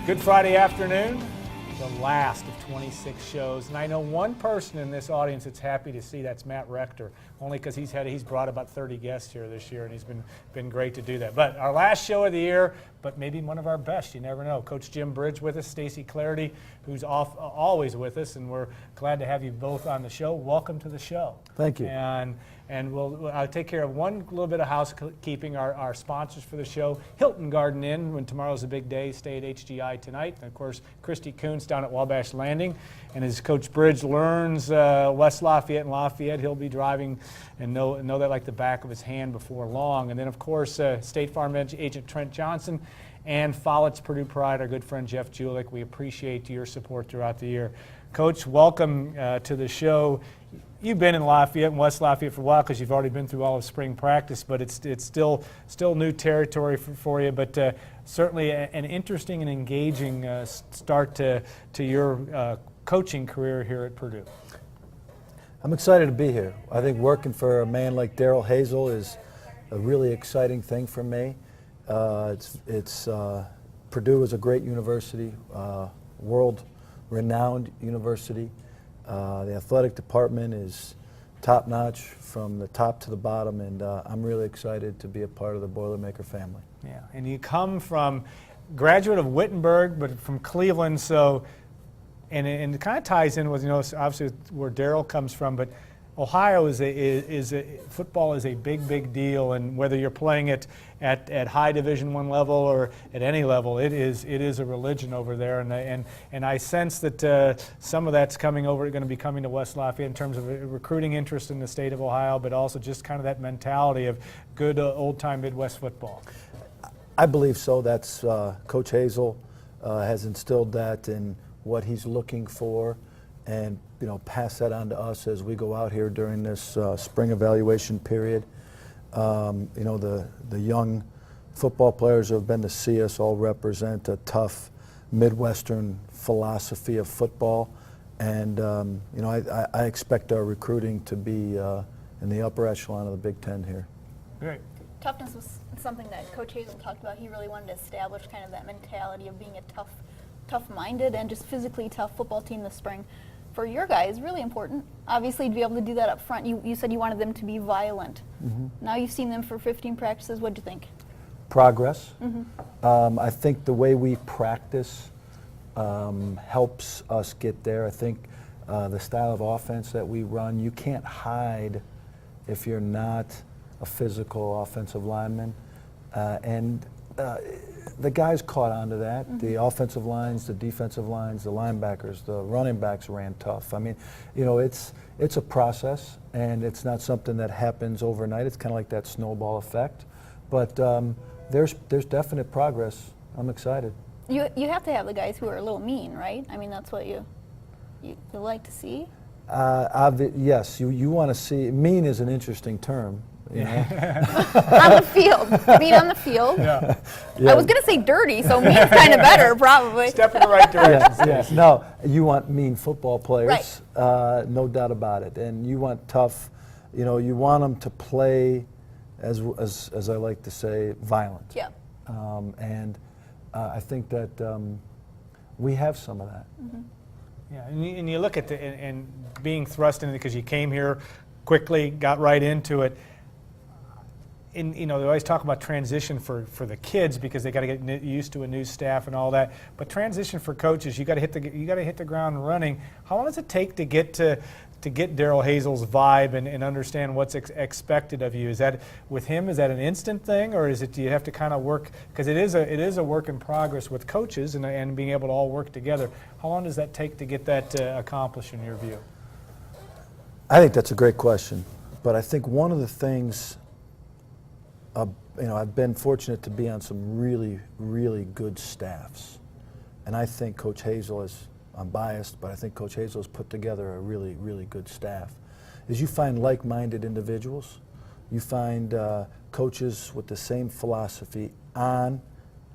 Good Friday afternoon, the last of 26 shows, and I know one person in this audience that's happy to see. That's Matt Rector, only because he's brought about 30 guests here this year, and he's been great to do that. But our last show of the year, but maybe one of our best. You never know. Coach Jim Bridge with us, Stacy Clarity, who's always with us, and we're glad to have you both on the show. Welcome to the show. Thank you. And I'll take care of one little bit of housekeeping. Our sponsors for the show, Hilton Garden Inn, when tomorrow's a big day, stay at HGI tonight. And of course, Christy Kuntz down at Wabash Landing. And as Coach Bridge learns West Lafayette and Lafayette, he'll be driving and know that like the back of his hand before long. And then of course, State Farm agent Trent Johnson and Follett's Purdue Pride, our good friend Jeff Julik. We appreciate your support throughout the year. Coach, welcome to the show. You've been in Lafayette and West Lafayette for a while because you've already been through all of spring practice, but it's still new territory for you. But certainly an interesting and engaging start to your coaching career here at Purdue. I'm excited to be here. I think working for a man like Darrell Hazell is a really exciting thing for me. Purdue is a great university, world-renowned university. The athletic department is top-notch from the top to the bottom, and I'm really excited to be a part of the Boilermaker family. Yeah, and you come from graduate of Wittenberg, but from Cleveland, so and it kind of ties in with obviously where Darrell comes from, but Ohio football is a big deal, and whether you're playing it at high Division I level or at any level, it is a religion over there, and I sense that some of that's going to be coming to West Lafayette in terms of recruiting interest in the state of Ohio, but also just kind of that mentality of good old-time Midwest football. I believe so. That's Coach Hazell has instilled that in what he's looking for, and pass that on to us as we go out here during this spring evaluation period. The young football players who have been to see us all represent a tough Midwestern philosophy of football, and I expect our recruiting to be in the upper echelon of the Big Ten here. Great. Toughness was something that Coach Hazell talked about. He really wanted to establish kind of that mentality of being a tough-minded and just physically tough football team this spring. For your guys, really important, obviously, to be able to do that up front. You said you wanted them to be violent. Mm-hmm. Now you've seen them for 15 practices. What'd you think? Progress. Mm-hmm. I think the way we practice helps us get there. I think the style of offense that we run, you can't hide if you're not a physical offensive lineman. The guys caught on to that. Mm-hmm. The offensive lines, the defensive lines, the linebackers, the running backs ran tough. I mean, it's a process, and it's not something that happens overnight. It's kind of like that snowball effect. But there's definite progress. I'm excited. You have to have the guys who are a little mean, right? I mean, that's what you like to see? Yes, you want to see. Mean is an interesting term. On the field. Mean on the field. Yeah. I was going to say dirty, so mean's kind of better, probably. Step in the right direction. Yes. No, you want mean football players, right. No doubt about it. And you want tough, you want them to play, as I like to say, violent. Yeah. I think that we have some of that. Mm-hmm. Yeah, and you look at and being thrust into it because you came here quickly, got right into it. And they always talk about transition for the kids because they got to get used to a new staff and all that. But transition for coaches, you got to hit the ground running. How long does it take to get Darrell Hazell's vibe and understand what's expected of you? Is that with him? Is that an instant thing, or do you have to kind of work? Because it is a work in progress with coaches and being able to all work together. How long does that take to get that accomplished in your view? I think that's a great question, but I think one of the things. I've been fortunate to be on some really, really good staffs. And I think Coach Hazell I'm biased, but I think Coach Hazell has put together a really, really good staff. Is you find like-minded individuals, you find coaches with the same philosophy on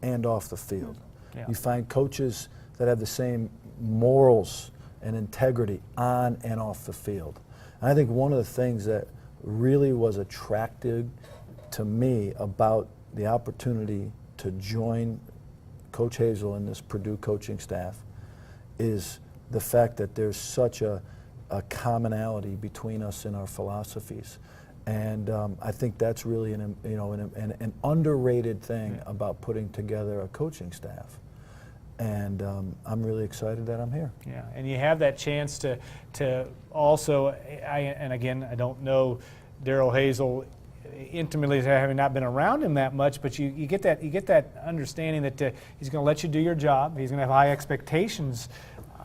and off the field. Yeah. You find coaches that have the same morals and integrity on and off the field. And I think one of the things that really was attractive to me about the opportunity to join Coach Hazel and this Purdue coaching staff is the fact that there's such a commonality between us in our philosophies. And I think that's really an underrated thing about putting together a coaching staff. And I'm really excited that I'm here. Yeah, and you have that chance to also, and again, I don't know Darrell Hazel intimately, having not been around him that much, but you get that understanding that he's going to let you do your job. He's going to have high expectations,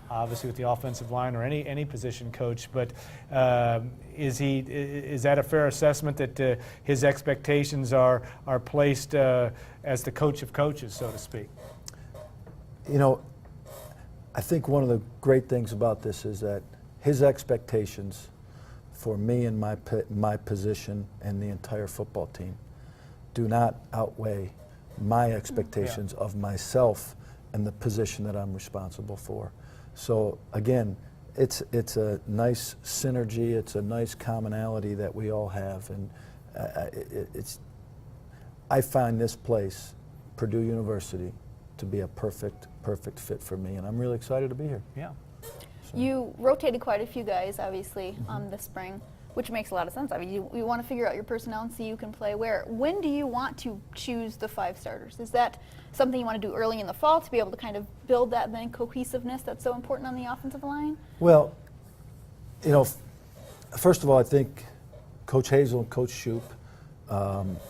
obviously with the offensive line or any position coach. But is that a fair assessment that his expectations are placed as the coach of coaches, so to speak? You know, I think one of the great things about this is that his expectations for me and my position and the entire football team do not outweigh my expectations of myself and the position that I'm responsible for. So again, it's a nice synergy, it's a nice commonality that we all have, and I find this place, Purdue University, to be a perfect fit for me, and I'm really excited to be here. Yeah. You rotated quite a few guys, obviously, this spring, which makes a lot of sense. I mean, you want to figure out your personnel and see who can play where. When do you want to choose the 5 starters? Is that something you want to do early in the fall to be able to kind of build that then cohesiveness that's so important on the offensive line? Well, you know, first of all, I think Coach Hazel and Coach Shoup,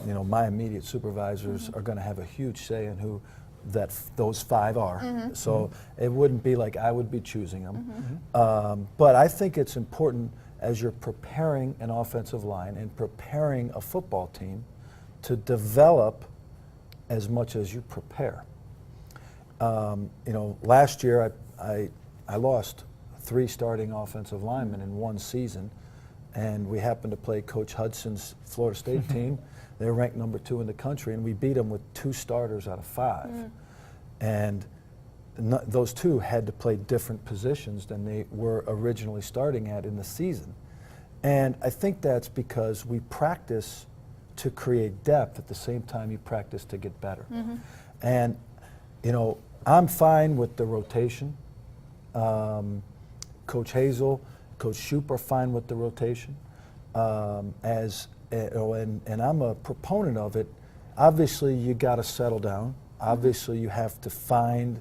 you know, my immediate supervisors are going to have a huge say in who those 5 are. So it wouldn't be like I would be choosing them. But I think it's important as you're preparing an offensive line and preparing a football team to develop as much as you prepare. You know, last year I lost 3 starting offensive linemen in one season, and we happened to play Coach Hudson's Florida State team. They were ranked number 2 in the country, and we beat them with 2 starters out of 5. And those 2 had to play different positions than they were originally starting at in the season. And I think that's because we practice to create depth at the same time you practice to get better. And, you know, I'm fine with the rotation. Coach Hazel, Coach Shoup are fine with the rotation. And I'm a proponent of it. Obviously, you got to settle down. Obviously, you have to find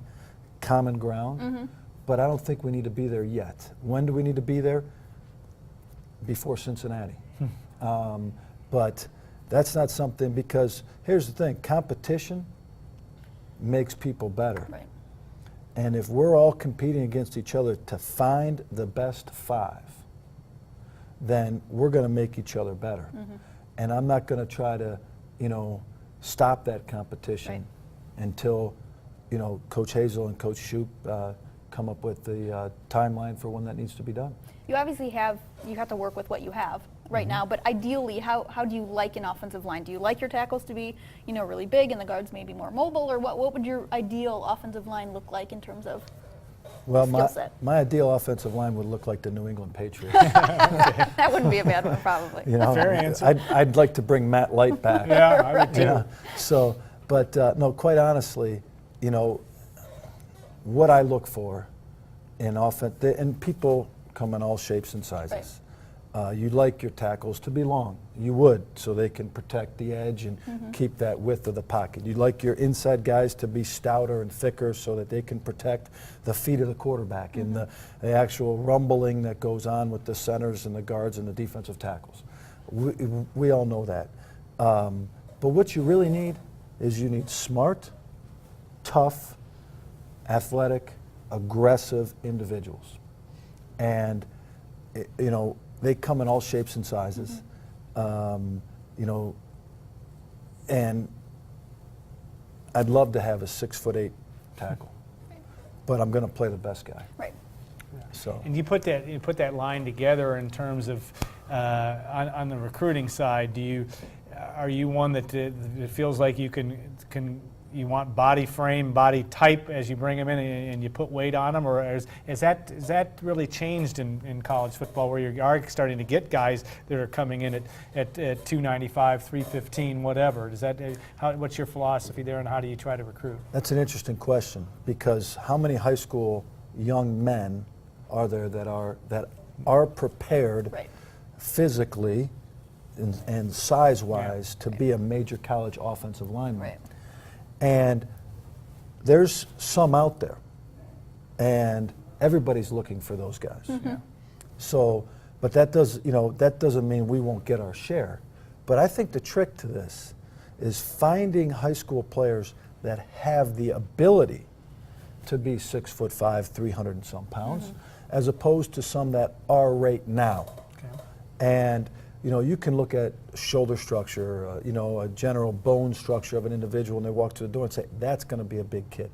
common ground. But I don't think we need to be there yet. When do we need to be there? Before Cincinnati. But that's not something, because here's the thing, competition makes people better. Right. And if we're all competing against each other to find the best 5, then we're going to make each other better. And I'm not going to try to, you know, stop that competition until, you know, Coach Hazel and Coach Shoup come up with the timeline for when that needs to be done. You obviously have to work with what you have right now, but ideally, how do you like an offensive line? Do you like your tackles to be, you know, really big and the guards maybe more mobile, or what would your ideal offensive line look like in terms of Well, skill set? my ideal offensive line would look like the New England Patriots. That wouldn't be a bad one, probably. You know, Fair answer. I'd like to bring Matt Light back. Yeah, I would too. You know? So, but no, quite honestly, you know, what I look for in offense, and people come in all shapes and sizes. You'd like your tackles to be long. You would, so they can protect the edge and keep that width of the pocket. You'd like your inside guys to be stouter and thicker so that they can protect the feet of the quarterback and the actual rumbling that goes on with the centers and the guards and the defensive tackles. We all know that. But what you really need is you need smart, tough, athletic, aggressive individuals. And, you know, they come in all shapes and sizes, you know, and I'd love to have a 6'8" tackle, but I'm going to play the best guy. Right. So. And you put that line together in terms of on the recruiting side. Are you one that it feels like you can you want body frame, body type as you bring them in and you put weight on them, or is that really changed in college football, where you are starting to get guys that are coming in at 295, 315, whatever? What's your philosophy there, and how do you try to recruit? That's an interesting question, because how many high school young men are there that are prepared Right. physically and size-wise to be a major college offensive lineman? Right. And there's some out there, and everybody's looking for those guys. Yeah. So, but that doesn't mean we won't get our share. But I think the trick to this is finding high school players that have the ability to be 6'5", 300 and some pounds, as opposed to some that are right now. Okay. And you can look at shoulder structure, a general bone structure of an individual, and they walk to the door and say, that's going to be a big kid.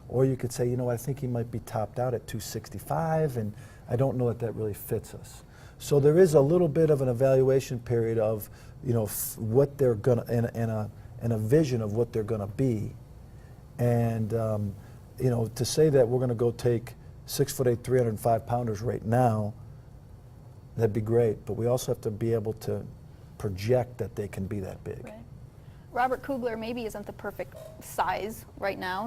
Or you could say, I think he might be topped out at 265, and I don't know that really fits us. So there is a little bit of an evaluation period of, what they're going to, and a vision of what they're going to be. And, to say that we're going to go take 6'8", 305-pounders right now, that'd be great, but we also have to be able to project that they can be that big. Right. Robert Kugler maybe isn't the perfect size right now.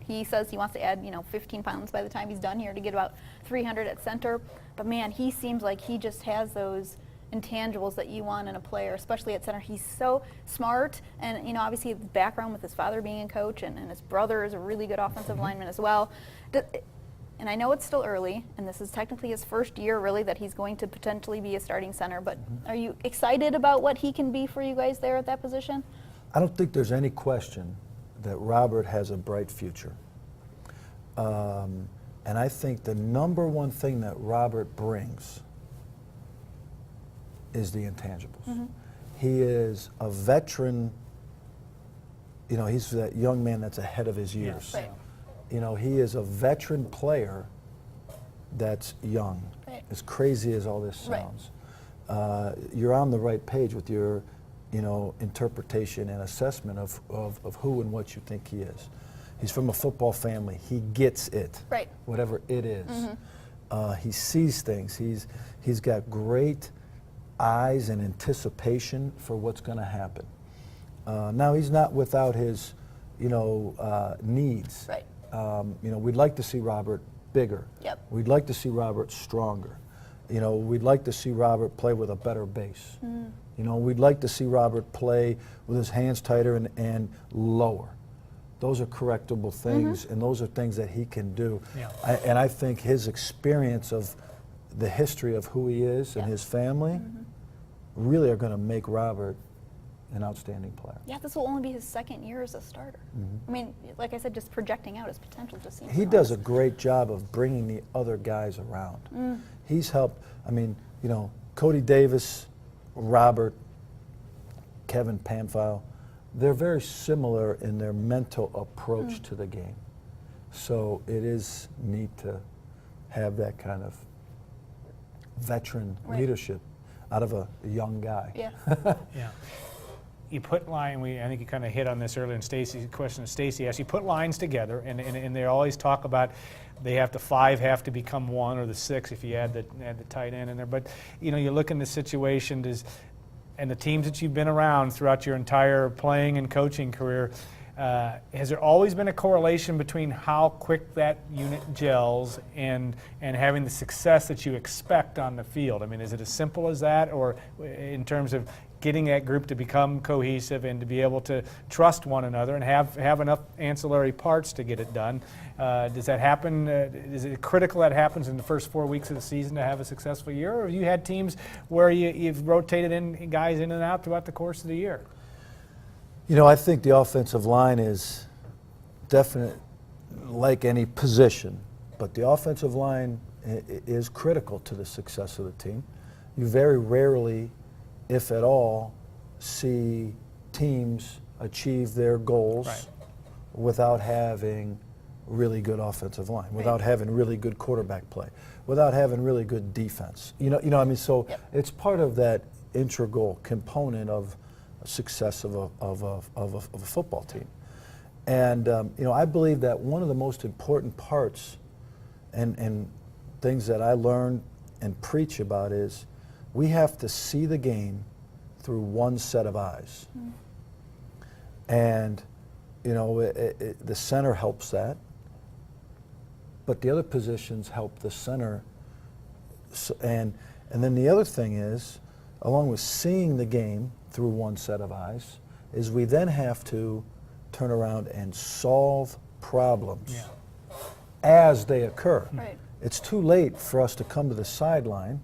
He says he wants to add 15 pounds by the time he's done here to get about 300 at center. But man, he seems like he just has those intangibles that you want in a player, especially at center. He's so smart, and obviously his background with his father being a coach, and his brother is a really good offensive lineman as well. And I know it's still early, and this is technically his first year really that he's going to potentially be a starting center, but are you excited about what he can be for you guys there at that position? I don't think there's any question that Robert has a bright future. And I think the number one thing that Robert brings is the intangibles. He is a veteran, he's that young man that's ahead of his years. Right. He is a veteran player that's young. Right. As crazy as all this Right. sounds. You're on the right page with your, interpretation and assessment of who and what you think he is. He's from a football family. He gets it. Right. Whatever it is. He sees things. He's got great eyes and anticipation for what's going to happen. Now, he's not without his, needs. Right. We'd like to see Robert bigger. Yep. We'd like to see Robert stronger. We'd like to see Robert play with a better base. We'd like to see Robert play with his hands tighter and lower. Those are correctable things, and those are things that he can do. Yeah. And I think his experience of the history of who he is and his family really are going to make Robert an outstanding player. Yeah, this will only be his second year as a starter. I mean, like I said, just projecting out his potential just seems He does a great job of bringing the other guys around. He's helped, Cody Davis, Robert, Kevin Pamphile, they're very similar in their mental approach to the game. So it is neat to have that kind of veteran leadership out of a young guy. Yeah. Yeah. You put I think you kind of hit on this earlier in Stacy's question. Stacy asked, you put lines together, and they always talk about five have to become one, or the six if you add the tight end in there. But you look in the situation, and the teams that you've been around throughout your entire playing and coaching career, has there always been a correlation between how quick that unit gels and having the success that you expect on the field? I mean, is it as simple as that, or in terms of getting that group to become cohesive and to be able to trust one another and have enough ancillary parts to get it done? Does that happen? Is it critical that happens in the first 4 weeks of the season to have a successful year? Or have you had teams where you've rotated in guys in and out throughout the course of the year? I think the offensive line is definite, like any position, but the offensive line is critical to the success of the team. You very rarely, if at all, see teams achieve their goals without having really good offensive line, without having really good quarterback play, without having really good defense. So it's part of that integral component of success of a football team. And I believe that one of the most important parts and things that I learn and preach about is we have to see the game through one set of eyes. And the center helps that, but the other positions help the center. And then the other thing is, along with seeing the game through one set of eyes, is we then have to turn around and solve problems as they occur. Right. It's too late for us to come to the sideline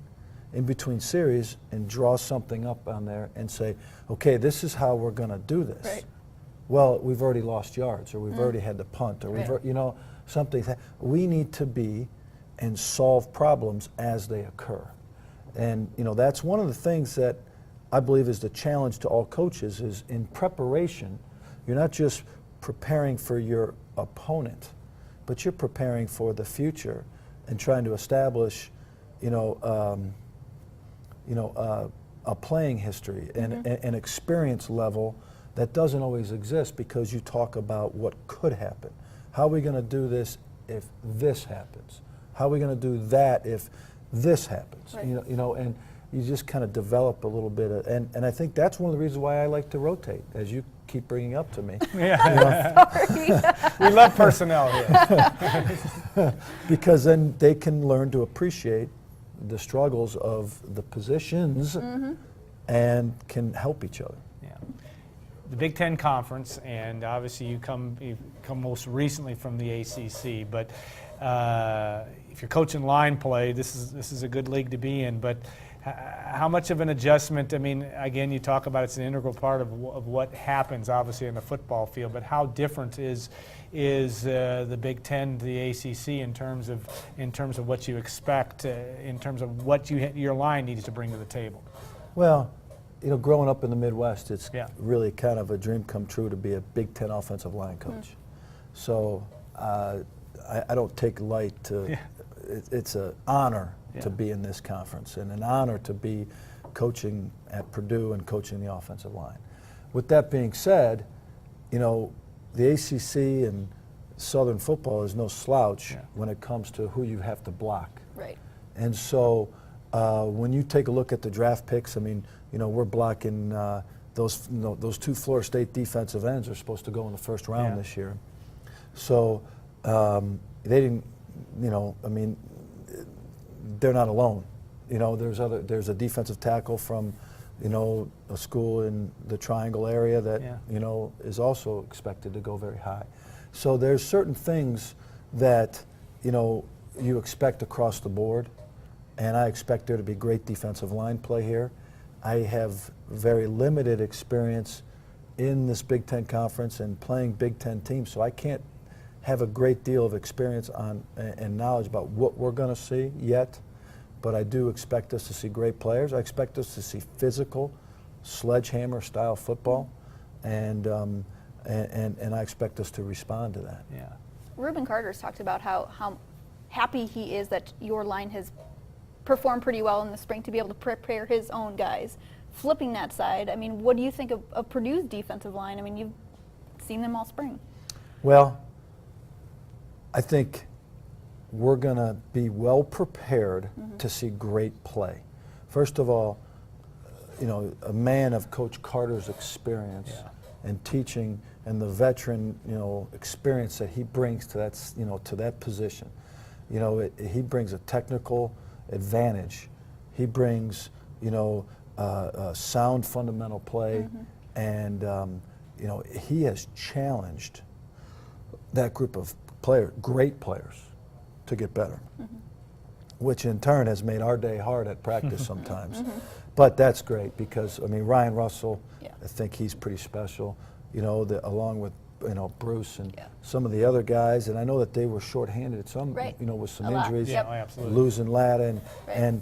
in between series and draw something up on there and say, okay, this is how we're going to do this. Right. Well, we've already lost yards, or we've already had to punt, or Right. something. We need to be and solve problems as they occur. And that's one of the things that I believe is the challenge to all coaches is in preparation, you're not just preparing for your opponent, but you're preparing for the future and trying to establish, a playing history and an experience level that doesn't always exist because you talk about what could happen. How are we going to do this if this happens? How are we going to do that if this happens? Right. And you just kind of develop a little bit of, and I think that's one of the reasons why I like to rotate, as you keep bringing up to me. We love personnel here. Because then they can learn to appreciate the struggles of the positions and can help each other. Yeah. The Big Ten Conference, and obviously you've come most recently from the ACC, but if you're coaching line play, this is a good league to be in. But how much of an adjustment? I mean, again, you talk about it's an integral part of what happens, obviously, in the football field. But how different is the Big Ten to the ACC in terms of what you expect, in terms of what your line needs to bring to the table? Well, growing up in the Midwest, it's really kind of a dream come true to be a Big Ten offensive line coach. So I don't take light to. It's an honor to be in this conference and an honor to be coaching at Purdue and coaching the offensive line. With that being said, the ACC and Southern football is no slouch when it comes to who you have to block. Right. And so when you take a look at the draft picks, I mean, we're blocking those two Florida State defensive ends are supposed to go in the first round this year. So they didn't, they're not alone. There's a defensive tackle from, a school in the Triangle area that, is also expected to go very high. So there's certain things that, you expect across the board, and I expect there to be great defensive line play here. I have very limited experience in this Big Ten Conference and playing Big Ten teams, so I can't have a great deal of experience on and knowledge about what we're going to see yet, but I do expect us to see great players. I expect us to see physical, sledgehammer-style football, and I expect us to respond to that. Yeah. Reuben Carter's talked about how happy he is that your line has performed pretty well in the spring to be able to prepare his own guys. Flipping that side, I mean, what do you think of Purdue's defensive line? I mean, you've seen them all spring. Well, I think we're going to be well prepared to see great play. First of all, a man of Coach Carter's experience and teaching and the veteran, experience that he brings to that, to that position. He brings a technical advantage. He brings, sound fundamental play, and he has challenged that group of great players, to get better, which in turn has made our day hard at practice sometimes. But that's great because, Ryan Russell, I think he's pretty special, along with, Bruce and some of the other guys. And I know that they were shorthanded at some, with some injuries, losing Latta. And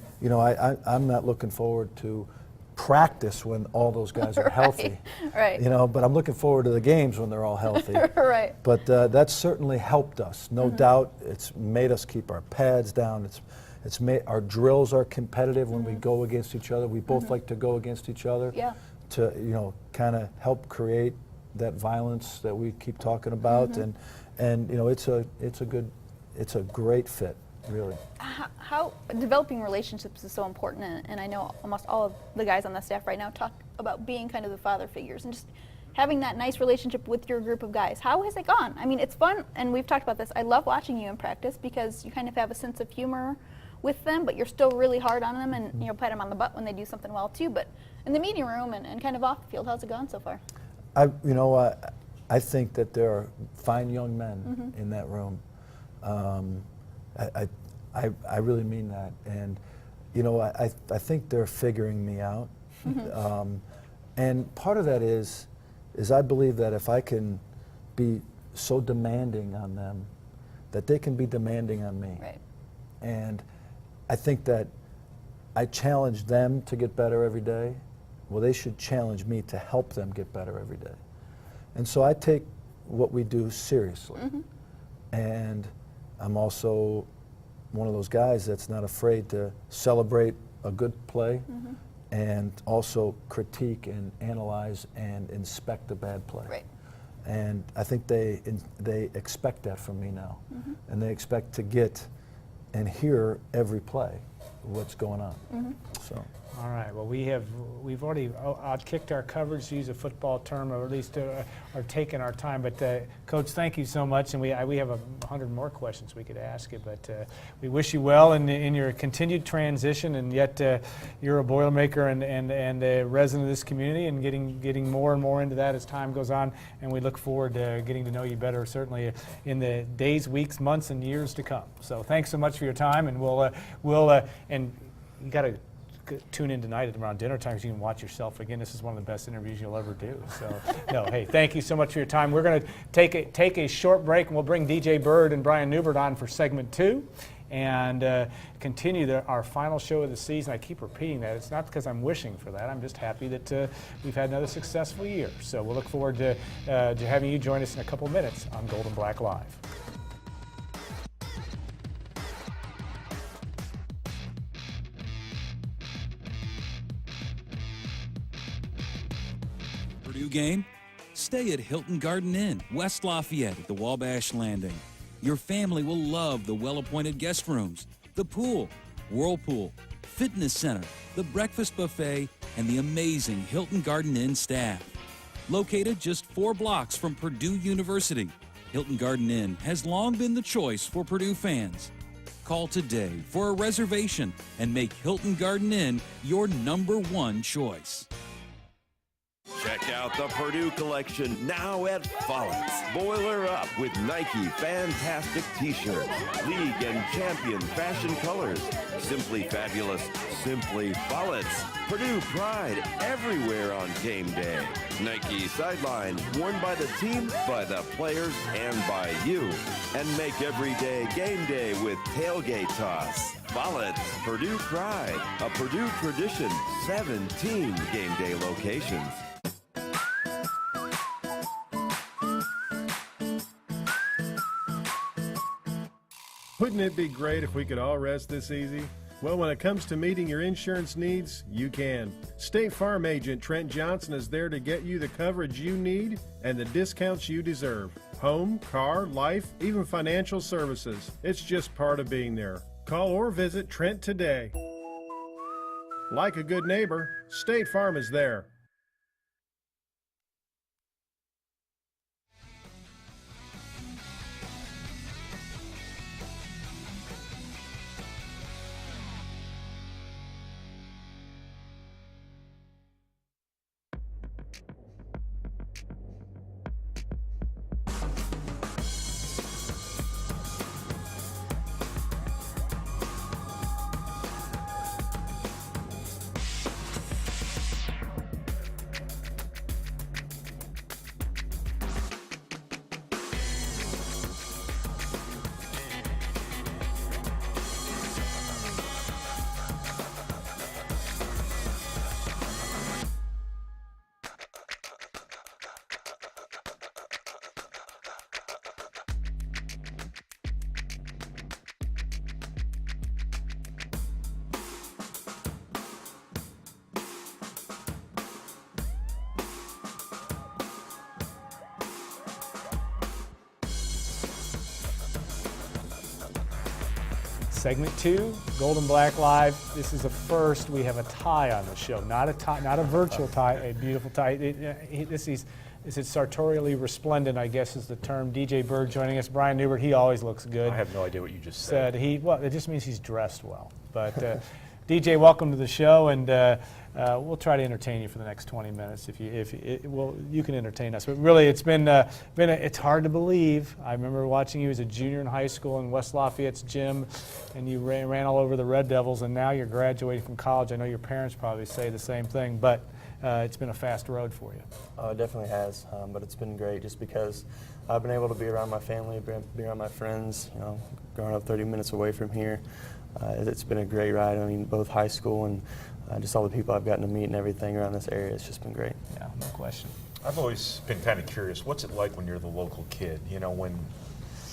I'm not looking forward to practice when all those guys are healthy. Right. But I'm looking forward to the games when they're all healthy. Right. But that's certainly helped us, no doubt. It's made us keep our pads down. It's made our drills are competitive when we go against each other. We both like to go against each other to kind of help create that violence that we keep talking about, and you know, it's a great fit, really. How developing relationships is so important, and I know almost all of the guys on the staff right now talk about being kind of the father figures and just having that nice relationship with your group of guys. How has it gone? I mean, it's fun, and we've talked about this. I love watching you in practice because you kind of have a sense of humor with them, but you're still really hard on them, and you know, pat them on the butt when they do something well too. But in the meeting room and kind of off the field, how's it gone so far? I think that there are fine young men in that room. I really mean that, and you know, I think they're figuring me out, and part of that is I believe that if I can be so demanding on them, that they can be demanding on me. Right. And I think that I challenge them to get better every day. Well, they should challenge me to help them get better every day. And so I take what we do seriously. And I'm also one of those guys that's not afraid to celebrate a good play and also critique and analyze and inspect a bad play. Right. And I think they expect that from me now. And they expect to get and hear every play, what's going on. So. All right. Well, we've already outkicked our coverage, to use a football term, or at least are taking our time. But Coach, thank you so much, and we have 100 more questions we could ask you. But we wish you well in your continued transition, and yet you're a Boilermaker and a resident of this community, and getting more and more into that as time goes on. And we look forward to getting to know you better, certainly in the days, weeks, months, and years to come. So thanks so much for your time, and we'll and you got to tune in tonight at around dinner time so you can watch yourself again. This is one of the best interviews you'll ever do. So, no, hey, thank you so much for your time. We're going to take a short break, and we'll bring DJ Bird and Brian Newbert on for segment 2 and continue our final show of the season. I keep repeating that. It's not because I'm wishing for that. I'm just happy that we've had another successful year. So we'll look forward to having you join us in a couple minutes on Gold and Black Live. Purdue game? Stay at Hilton Garden Inn, West Lafayette at the Wabash Landing. Your family will love the well-appointed guest rooms, the pool, whirlpool, fitness center, the breakfast buffet, and the amazing Hilton Garden Inn staff. Located just 4 blocks from Purdue University, Hilton Garden Inn has long been the choice for Purdue fans. Call today for a reservation and make Hilton Garden Inn your #1 choice. Check out the Purdue collection now at Follett's. Boiler up with Nike Fantastic T-shirts, League and Champion fashion colors. Simply fabulous, simply Follett's. Purdue pride everywhere on game day. Nike sideline, worn by the team, by the players, and by you. And make every day game day with tailgate toss. Follett's, Purdue pride, a Purdue tradition, 17 game day locations. Wouldn't it be great if we could all rest this easy? Well, when it comes to meeting your insurance needs, you can. State Farm agent Trent Johnson is there to get you the coverage you need and the discounts you deserve. Home, car, life, even financial services. It's just part of being there. Call or visit Trent today. Like a good neighbor, State Farm is there. Segment 2, Gold and Black Live. This is a first. We have a tie on the show, not a tie, not a virtual tie, a beautiful tie. This is sartorially resplendent, I guess is the term. DJ Bird joining us. Brian Newbert, he always looks good. I have no idea what you just said. Well, it just means he's dressed well. But DJ, welcome to the show, and we'll try to entertain you for the next 20 minutes. You can entertain us. But really, it's it's hard to believe. I remember watching you as a junior in high school in West Lafayette's gym, and you ran all over the Red Devils, and now you're graduating from college. I know your parents probably say the same thing, but it's been a fast road for you. It definitely has, but it's been great just because I've been able to be around my family, be around my friends. Growing up 30 minutes away from here, it's been a great ride. I mean, both high school and just all the people I've gotten to meet and everything around this area. It's just been great. Yeah, no question. I've always been kind of curious, what's it like when you're the local kid? When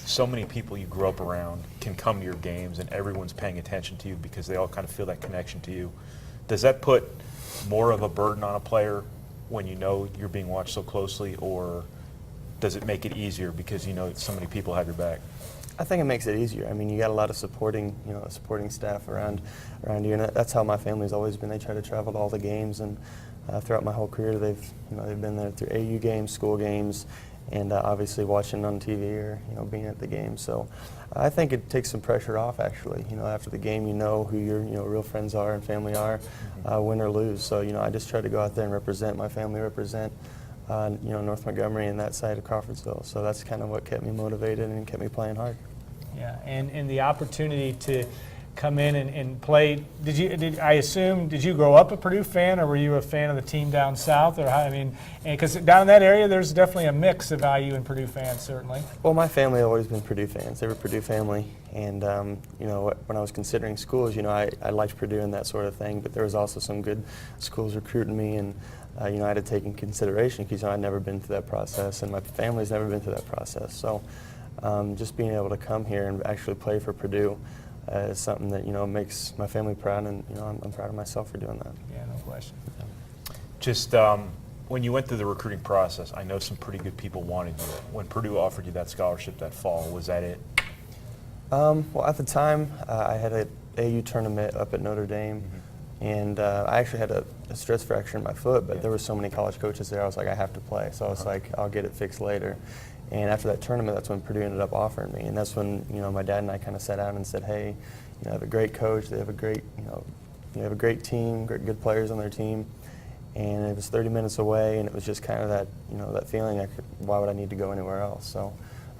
so many people you grew up around can come to your games and everyone's paying attention to you because they all kind of feel that connection to you. Does that put more of a burden on a player when you know you're being watched so closely, or does it make it easier because you know so many people have your back? I think it makes it easier. I mean, you got a lot of supporting staff around you, and that's how my family's always been. They try to travel to all the games, and throughout my whole career, they've been there through AU games, school games, and obviously watching on TV or being at the game. So I think it takes some pressure off. Actually, after the game, you know who your real friends are and family are, win or lose. So I just try to go out there and represent my family, represent North Montgomery and that side of Crawfordsville. So that's kind of what kept me motivated and kept me playing hard. Yeah, and the opportunity to come in and play. Did you grow up a Purdue fan, or were you a fan of the team down south? Or because down in that area, there's definitely a mix of IU and Purdue fans, certainly. Well, my family have always been Purdue fans. They were Purdue family, and when I was considering schools, I liked Purdue and that sort of thing. But there was also some good schools recruiting me, and I had to take in consideration because I'd never been through that process, and my family's never been through that process. So just being able to come here and actually play for Purdue is something that makes my family proud, and I'm proud of myself for doing that. Yeah, no question. Just when you went through the recruiting process, I know some pretty good people wanted you. When Purdue offered you that scholarship that fall, was that it? Well, at the time, I had an AU tournament up at Notre Dame, and I actually had a stress fracture in my foot, but there were so many college coaches there, I was like, I have to play. So I was like, I'll get it fixed later. And after that tournament, that's when Purdue ended up offering me, and that's when my dad and I kind of sat down and said, hey, I have a great coach, they have a great they have a great team, good players on their team, and it was 30 minutes away, and it was just kind of that that feeling, why would I need to go anywhere else? So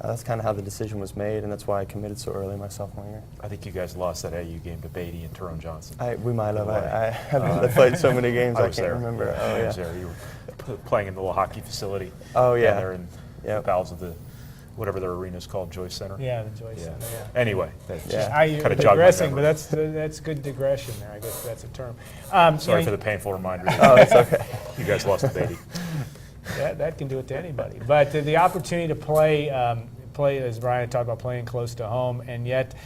that's kind of how the decision was made, and that's why I committed so early my sophomore year. I think you guys lost that AU game to Beatty and Tyrone Johnson. We might have. I played so many games I can't remember. I was there. You were playing in the little hockey facility. Oh yeah. Down there in the bowels of the whatever their arena's called, Joyce Center. Yeah, the Joyce Center. Yeah. Anyway, that's kind of digressing, but that's good digression there. I guess that's a term. Sorry for the painful reminder. Oh, it's okay. You guys lost to Beatty. That can do it to anybody. But the opportunity to play, as Brian talked about, playing close to home, and yet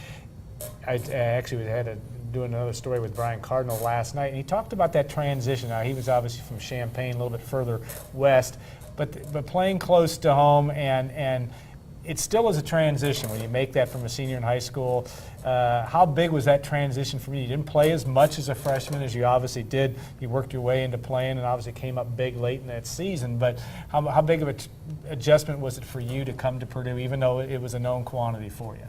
I actually had to do another story with Brian Cardinal last night, and he talked about that transition. Now, he was obviously from Champaign, a little bit further west, but playing close to home, and it still is a transition when you make that from a senior in high school. How big was that transition for you? You didn't play as much as a freshman as you obviously did. You worked your way into playing and obviously came up big late in that season. But how big of an adjustment was it for you to come to Purdue, even though it was a known quantity for you?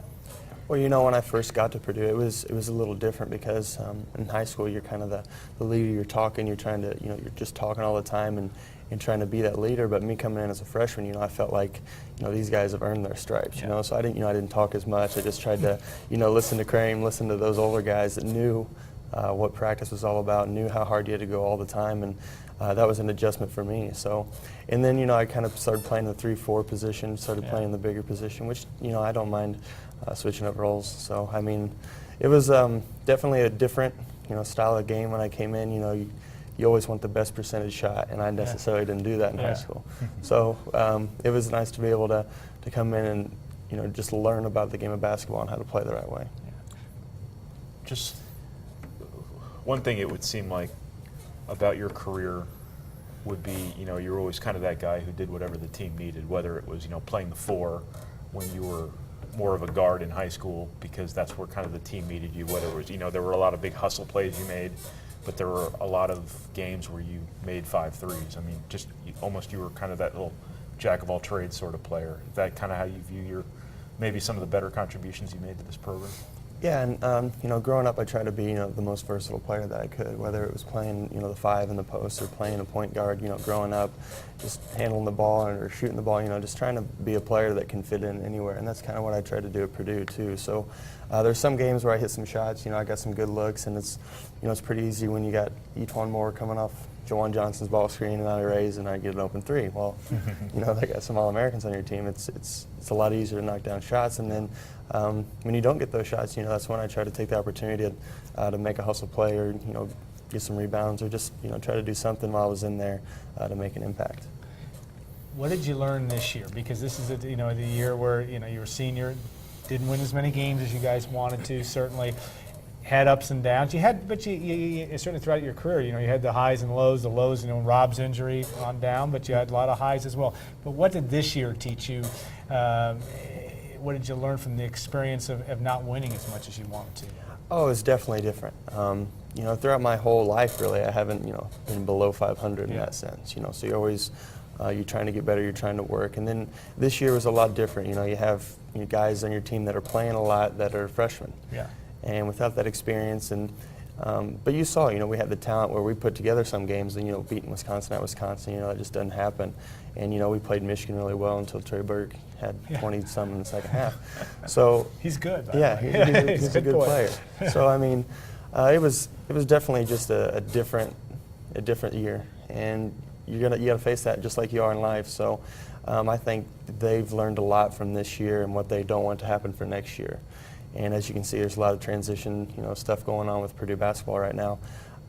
Well, when I first got to Purdue, it was a little different because in high school you're kind of the leader. You're talking. You're trying to you're just talking all the time and trying to be that leader. But me coming in as a freshman, I felt like these guys have earned their stripes. So I didn't talk as much. I just tried to listen to Crane, listen to those older guys that knew what practice was all about, knew how hard you had to go all the time, and that was an adjustment for me. So, and then I kind of started playing the 3-4 position, started playing the bigger position, which I don't mind switching up roles. So I mean, it was definitely a different style of game when I came in. You always want the best percentage shot, and I necessarily didn't do that in high school. So it was nice to be able to come in and just learn about the game of basketball and how to play the right way. Just one thing it would seem like about your career would be, you were always kind of that guy who did whatever the team needed, whether it was, playing the 4 when you were more of a guard in high school because that's where kind of the team needed you, whether it was, there were a lot of big hustle plays you made, but there were a lot of games where you made 5 threes. I mean, just almost you were kind of that little jack of all trades sort of player. Is that kind of how you view maybe some of the better contributions you made to this program? Yeah, and growing up, I tried to be the most versatile player that I could, whether it was playing the 5 in the post or playing a point guard. Growing up, just handling the ball or shooting the ball. Just trying to be a player that can fit in anywhere, and that's kind of what I tried to do at Purdue too. So there's some games where I hit some shots. I got some good looks, and it's pretty easy when you got E'Twaun Moore coming off Jawan Johnson's ball screen and I raise and I get an open 3. Well, they got some All-Americans on your team. It's a lot easier to knock down shots, and then when you don't get those shots, that's when I try to take the opportunity to make a hustle play or get some rebounds or just try to do something while I was in there to make an impact. What did you learn this year? Because this is the year where you were senior, didn't win as many games as you guys wanted to. Certainly had ups and downs. You certainly throughout your career, you had the highs and lows. The lows, Rob's injury on down, but you had a lot of highs as well. But what did this year teach you? What did you learn from the experience of not winning as much as you wanted to? Oh, it's definitely different. Throughout my whole life, really, I haven't, been below 500 in that sense. So you're always, you're trying to get better, you're trying to work. And then this year was a lot different. You have guys on your team that are playing a lot that are freshmen. Yeah. And without that experience, but you saw, we had the talent where we put together some games and, beating Wisconsin at Wisconsin, it just doesn't happen. And, we played Michigan really well until Trey Burke had 20-some in the second half. So he's good. He's a good player. So, I mean, it was definitely just a different year. And you got to face that just like you are in life. So I think they've learned a lot from this year and what they don't want to happen for next year. And as you can see, there's a lot of transition, stuff going on with Purdue basketball right now.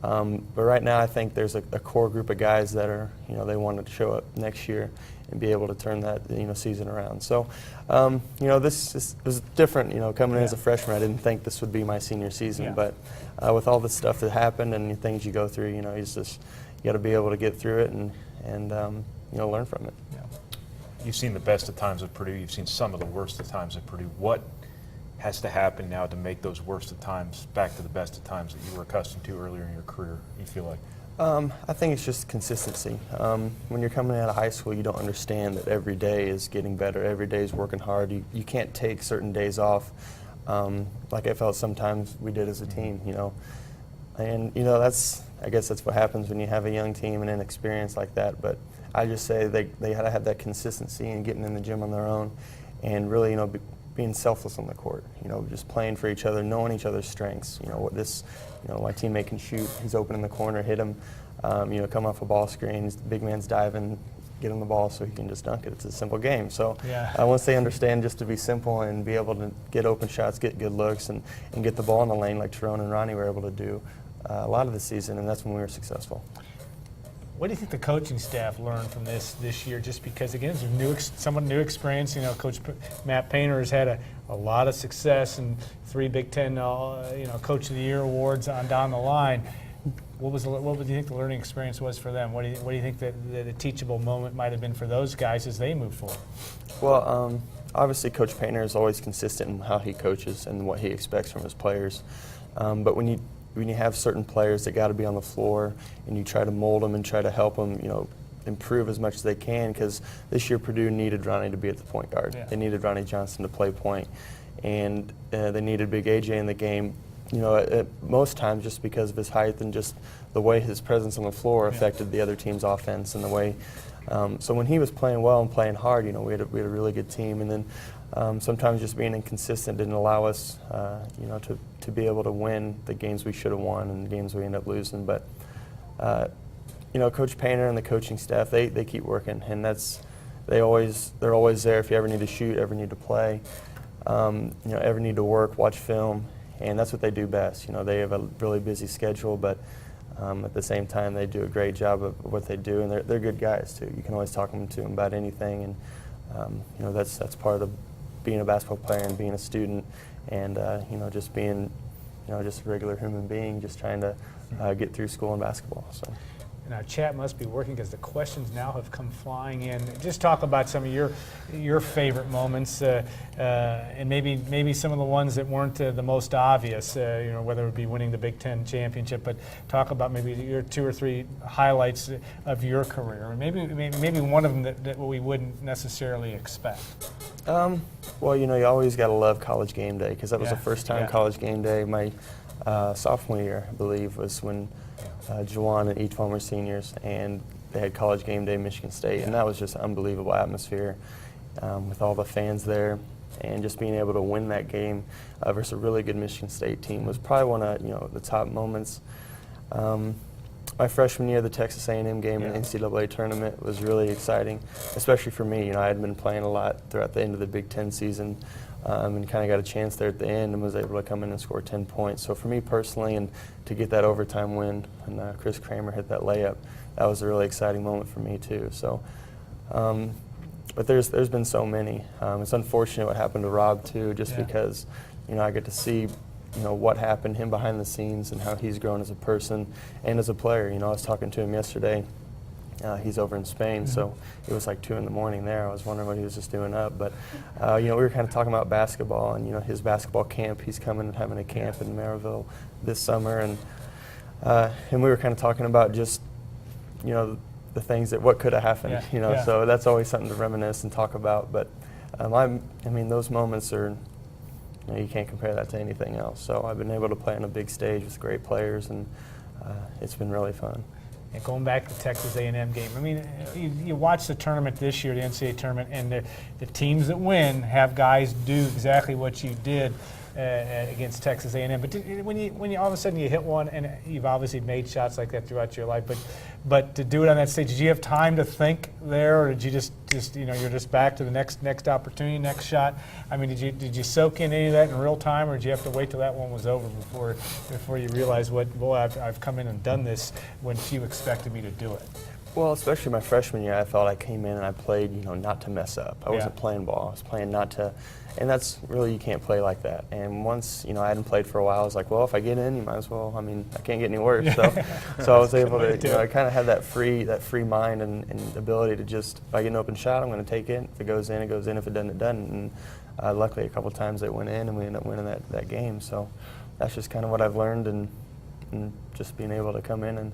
But right now, I think there's a core group of guys that are, they want to show up next year and be able to turn that, season around. So, this was different, coming in as a freshman. I didn't think this would be my senior season, but with all the stuff that happened and the things you go through, you got to be able to get through it and learn from it. Yeah. You've seen the best of times at Purdue. You've seen some of the worst of times at Purdue. What has to happen now to make those worst of times back to the best of times that you were accustomed to earlier in your career, you feel like? I think it's just consistency. When you're coming out of high school, you don't understand that every day is getting better. Every day is working hard. You can't take certain days off like I felt sometimes we did as a team, And, I guess that's what happens when you have a young team and inexperience like that. But I just say they had to have that consistency and getting in the gym on their own and really, being selfless on the court, just playing for each other, knowing each other's strengths. My teammate can shoot, he's open in the corner, hit him, come off a ball screen, the big man's diving, get him the ball so he can just dunk it. It's a simple game. So once they understand just to be simple and be able to get open shots, get good looks, and get the ball in the lane like Tyrone and Ronnie were able to do a lot of the season, and that's when we were successful. What do you think the coaching staff learned from this year? Just because, again, it's somewhat new experience. Coach Matt Painter has had a lot of success and 3 Big Ten, Coach of the Year awards on down the line. What do you think the learning experience was for them? What do you think that a teachable moment might have been for those guys as they move forward? Well, obviously, Coach Painter is always consistent in how he coaches and what he expects from his players. But when you have certain players that got to be on the floor and you try to mold them and try to help them, improve as much as they can, because this year Purdue needed Ronnie to be at the point guard. Yeah. They needed Ronnie Johnson to play point, and they needed Big AJ in the game, at most times just because of his height and just the way his presence on the floor affected the other team's offense and the way. So when he was playing well and playing hard, we had a really good team, and then sometimes just being inconsistent didn't allow us, to be able to win the games we should have won and the games we ended up losing. But, Coach Painter and the coaching staff, they keep working, and they're always there if you ever need to shoot, ever need to play, ever need to work, watch film, and that's what they do best. They have a really busy schedule, but at the same time, they do a great job of what they do, and they're good guys too. You can always talk to them about anything, and that's part of being a basketball player and being a student, and just being just a regular human being, just trying to get through school and basketball. So. and our chat must be working because the questions now have come flying in. Just talk about some of your favorite moments, and maybe some of the ones that weren't the most obvious. Whether it be winning the Big Ten championship, but talk about maybe your 2 or 3 highlights of your career, and maybe one of them that we wouldn't necessarily expect. Well, you always got to love College Game Day, because that was Yeah, the first time yeah. College Game Day. My sophomore year, I believe, was when Juwan and Eachwon were seniors, and they had College Game Day, Michigan State, and that was just an unbelievable atmosphere with all the fans there, and just being able to win that game versus a really good Michigan State team was probably one of the top moments. My freshman year, the Texas A&M game in the NCAA tournament was really exciting, especially for me. I had been playing a lot throughout the end of the Big Ten season, and kind of got a chance there at the end and was able to come in and score 10 points. So for me personally, and to get that overtime win, and Chris Kramer hit that layup, that was a really exciting moment for me too. So, but there's been so many. It's unfortunate what happened to Rob too, just because I get to see what happened, him behind the scenes, and how he's grown as a person and as a player. I was talking to him yesterday. He's over in Spain, so it was like 2 in the morning there. I was wondering what he was just doing up. But, we were kind of talking about basketball and, his basketball camp. He's coming and having a camp in Maryville this summer. And we were kind of talking about just, the things that what could have happened, So that's always something to reminisce and talk about. But, those moments are, you can't compare that to anything else. So I've been able to play on a big stage with great players, and it's been really fun. And going back to the Texas A&M game, you watch the tournament this year, the NCAA tournament, and the teams that win have guys do exactly what you did against Texas A&M. But when you all of a sudden you hit one, and you've obviously made shots like that throughout your life, but to do it on that stage, did you have time to think there, or did you just you're just back to the next opportunity, next shot? Did you soak in any of that in real time, or did you have to wait till that one was over before you realized I've come in and done this when few expected me to do it? Well, especially my freshman year, I felt I came in and I played, not to mess up. I wasn't playing ball. I was playing not to, and that's really, you can't play like that. And once, I hadn't played for a while, I was like, well, if I get in, you might as well. I can't get any worse. So I was able to, I kind of had that free mind and ability to just, if I get an open shot, I'm going to take it. If it goes in, it goes in. If it doesn't, it doesn't. And luckily, a couple of times it went in, and we ended up winning that game. So that's just kind of what I've learned, and just being able to come in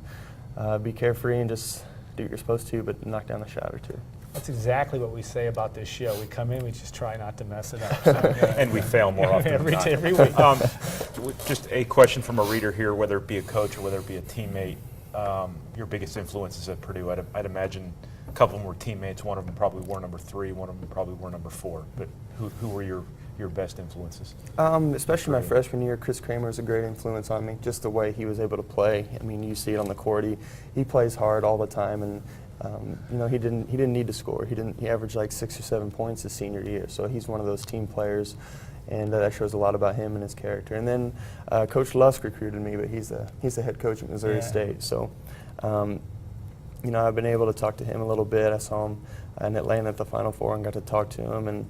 and be carefree and just do what you're supposed to, but knock down a shot or two. That's exactly what we say about this show. We come in, we just try not to mess it up. So, And we fail more often every than not. week. Just a question from a reader here, whether it be a coach or whether it be a teammate. Your biggest influences at Purdue, I'd imagine a couple of them were teammates. One of them probably wore number 3. One of them probably wore number 4. But who were your best influences? Especially my freshman year, Chris Kramer was a great influence on me. Just the way he was able to play. You see it on the court. He plays hard all the time, and he didn't need to score. He averaged like 6 or 7 points his senior year. So he's one of those team players, and that shows a lot about him and his character. And then Coach Lusk recruited me, but he's the head coach at Missouri State. So I've been able to talk to him a little bit. I saw him in Atlanta at the Final Four and got to talk to him, and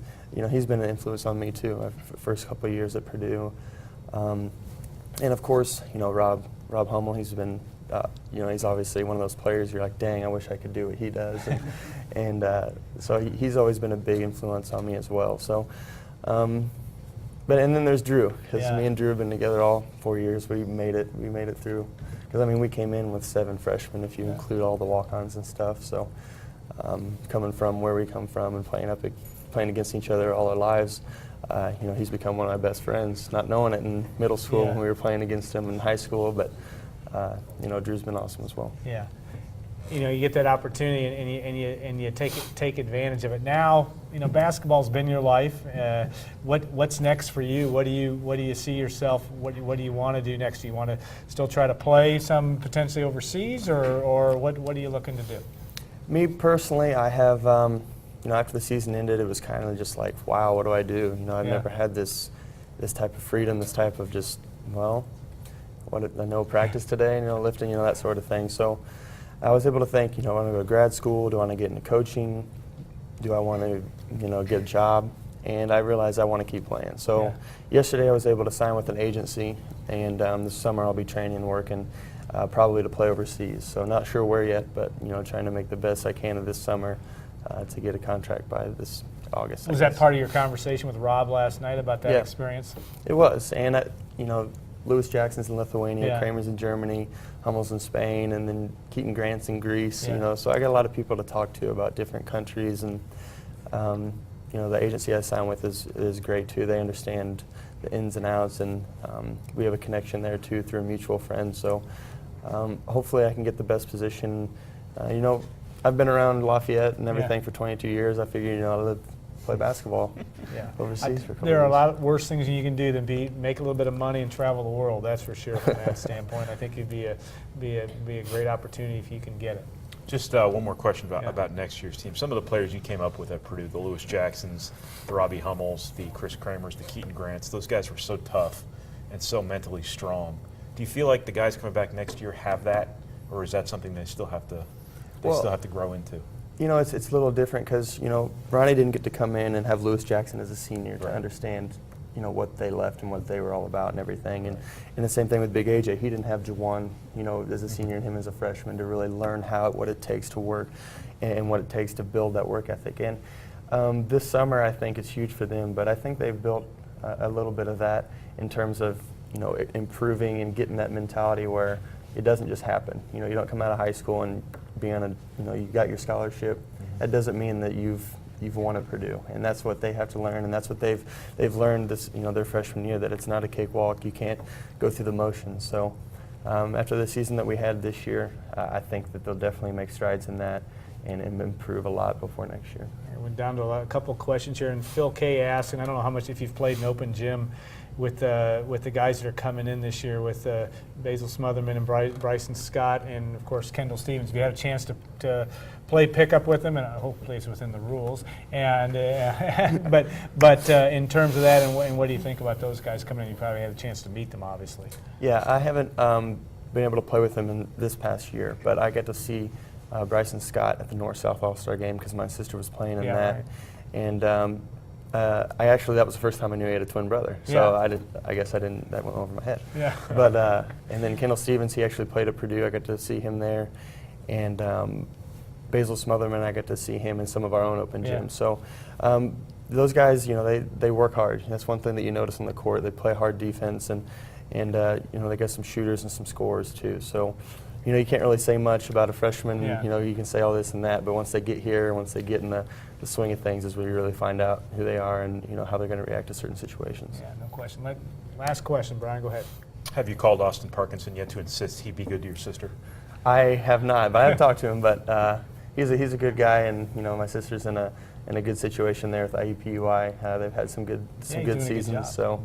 he's been an influence on me too. My first couple of years at Purdue, and of course, Rob Hummel. He's been, he's obviously one of those players. You're like, dang, I wish I could do what he does, and so he's always been a big influence on me as well. So, and then there's Drew, because me and Drew have been together all 4 years. We made it through. Because we came in with 7 freshmen, if you include all the walk-ons and stuff. So, coming from where we come from and playing against each other all our lives, he's become one of my best friends. Not knowing it in middle school when we were playing against him in high school, but Drew's been awesome as well. Yeah. You get that opportunity and you take advantage of it. Now, basketball's been your life. What's next for you? What do you see yourself? What do you want to do next? Do you want to still try to play some potentially overseas, or what are you looking to do? Me personally, I have. After the season ended, it was kind of just like, wow, what do I do? I've never had this type of freedom, this type of just, no practice today, lifting, that sort of thing. So I was able to think, I want to go to grad school. Do I want to get into coaching? Do I want to, get a job? And I realized I want to keep playing. So yesterday I was able to sign with an agency, and this summer I'll be training and working probably to play overseas. So not sure where yet, but trying to make the best I can of this summer to get a contract by this August. Was that part of your conversation with Rob last night about that Yeah. experience? It was, and Lewis Jackson's in Lithuania, Yeah. Kramer's in Germany, Hummel's in Spain, and then Keaton Grant's in Greece. Yeah. So I got a lot of people to talk to about different countries, and the agency I signed with is great too. They understand the ins and outs, and we have a connection there too through a mutual friend. So hopefully I can get the best position. I've been around Lafayette and everything for 22 years. I figured I'd play basketball overseas for a couple There are a years. lot of worse things you can do than make a little bit of money and travel the world. That's for sure. From that standpoint, I think it'd be a great opportunity if you can get it. Just one more question Yeah. about next year's team. Some of the players you came up with at Purdue, the Lewis Jacksons, the Robbie Hummels, the Chris Kramers, the Keaton Grants, those guys were so tough and so mentally strong. Do you feel like the guys coming back next year have that, or is that something they still have to grow into? It's a little different because, Ronnie didn't get to come in and have Lewis Jackson as a senior to Right. understand, what they left and what they were all about and everything. And the same thing with Big AJ. He didn't have Jawan, as a senior and him as a freshman to really learn what it takes to work and what it takes to build that work ethic. And this summer, I think it's huge for them, but I think they've built a little bit of that in terms of, improving and getting that mentality where it doesn't just happen. You don't come out of high school and be on you got your scholarship. That doesn't mean that you've won at Purdue, and that's what they have to learn, and that's what they've learned this their freshman year, that it's not a cakewalk. You can't go through the motions. So after the season that we had this year, I think that they'll definitely make strides in that and improve a lot before next year. I went down to a couple of questions here, and Phil K asked, and I don't know how much if you've played an open gym with the guys that are coming in this year with Basil Smotherman and Bryson Scott, and of course Kendall Stevens. If you had a chance to play pickup with them, and hopefully it's within the rules. And but in terms of that, and what do you think about those guys coming in? You probably had a chance to meet them, obviously. Yeah, I haven't been able to play with them in this past year, but I got to see Bryson Scott at the North-South All-Star game because my sister was playing in that. Right. And that was the first time I knew he had a twin brother. So Yeah. I guess that went over my head. Yeah. But and then Kendall Stevens, he actually played at Purdue. I got to see him there, and Basil Smotherman, I got to see him in some of our own open Yeah. gyms. So those guys, they work hard. That's one thing that you notice on the court. They play hard defense, and they got some shooters and some scorers too. So. You can't really say much about a freshman. Yeah. You can say all this and that, but once they get here, once they get in the swing of things, is where you really find out who they are and how they're going to react to certain situations. Yeah, no question. Last question, Brian. Go ahead. Have you called Austin Parkinson yet to insist he be good to your sister? I have not, but I have talked to him. But he's a good guy, and my sister's in a good situation there with IUPUI. They've had some good he's doing a good seasons, job. so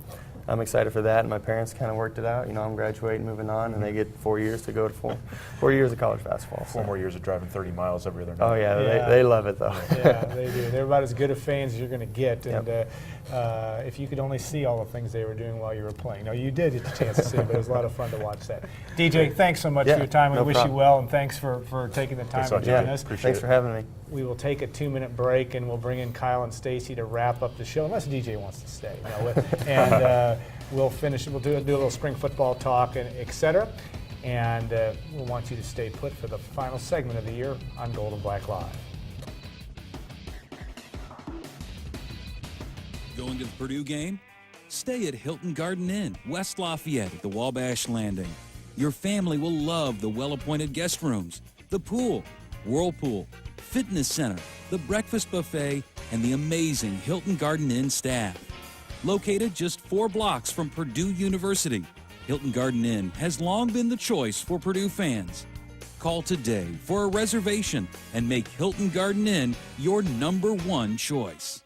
I'm excited for that. And my parents kind of worked it out. I'm graduating, moving on, and they get 4 years to go to 4 years of college basketball. 4 more years of driving 30 miles every other night. Oh yeah, Yeah. They love it though. Yeah, they do. They're about as good of fans as you're going to get. Yep. And if you could only see all the things they were doing while you were playing. No, you did get the chance to see it, but it was a lot of fun to watch that. DJ, thanks so much Yeah, for your time. We no wish problem. you well, and thanks for taking the time Thanks a to lot, join DJ. us. Appreciate Thanks it. for having me. We will take a 2-minute break, and we'll bring in Kyle and Stacy to wrap up the show, unless DJ wants to stay. And we'll finish. We'll do a little spring football talk, and et cetera. And we'll want you to stay put for the final segment of the year on Gold and Black Live. Going to the Purdue game? Stay at Hilton Garden Inn, West Lafayette at the Wabash Landing. Your family will love the well-appointed guest rooms, the pool, whirlpool, fitness center, the breakfast buffet, and the amazing Hilton Garden Inn staff. Located just 4 blocks from Purdue University, Hilton Garden Inn has long been the choice for Purdue fans. Call today for a reservation and make Hilton Garden Inn your #1 choice.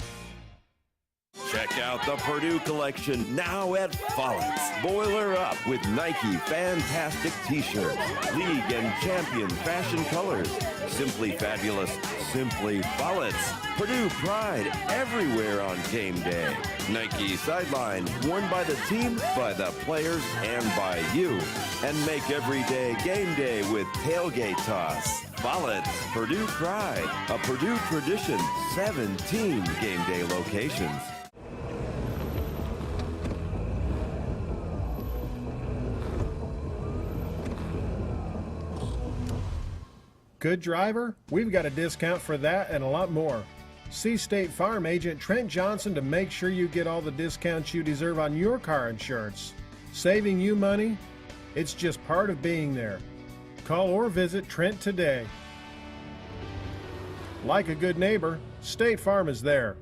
Check out the Purdue collection now at Follett's. Boiler up with Nike Fantastic T-shirt. League and champion fashion colors. Simply fabulous, simply Follett's. Purdue pride everywhere on game day. Nike sideline, worn by the team, by the players, and by you. And make every day game day with tailgate toss. Follett's, Purdue pride, a Purdue tradition, 17 game day locations. good driver? We've got a discount for that and a lot more. See State Farm agent Trent Johnson to make sure you get all the discounts you deserve on your car insurance. Saving you money? It's just part of being there. Call or visit Trent today. Like a good neighbor, State Farm is there.